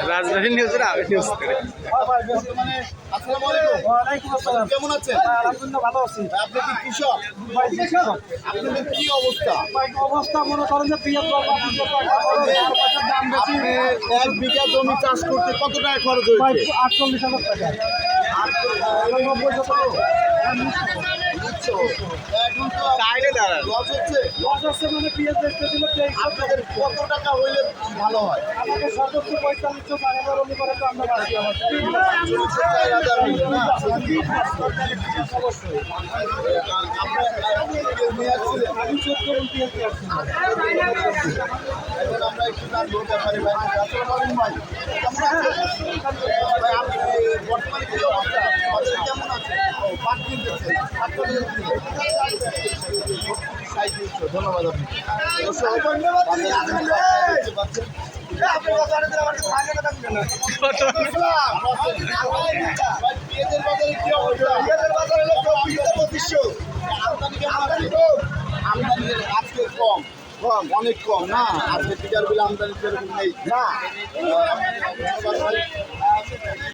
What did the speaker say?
রাজবাড়ী নিউজের আগে নিউজ করে কেমন আছেন? ভালো আছি। আপনি কি কৃষক? আপনাদের কি অবস্থা? অবস্থা মনে করেন যে দাম বেশি। আপনি 1 বিঘা জমি চাষ করতে কত টাকা খরচ হয়েছে? 48,000 টাকা। 90,000 এখন তো লস হচ্ছে। লস হচ্ছে মানে পেঁয়াজ বেচতে দিলে আপনাদের কত টাকা হইলে ভালো হয়? আমাদের সর্বোচ্চ 45 টাকা হলে পরে তো আমরা বাঁচি। আমার 4,000 হইলে না? অবশ্যই নিয়ে আসছিলেন। আমি 14 মণ পেঁয়াজ নিয়ে আসছি। এখন আমরা একটু জানবো ব্যাপারে ভাই। আসসালামু আলাইকুম ভাই। কেমন আছেন? ভাই আপনি বর্তমানে কি অবস্থা? বাজারে কেমন আছে? ও পাট কিনতেছেন। আপনাদের ধন্যবাদ আপনি। পেঁয়াজের বাজারে কি অবস্থা? আমদানি আজকে কম, অনেক কম না। আজকে টিকার বিল আমদানি সেরকম নেই না।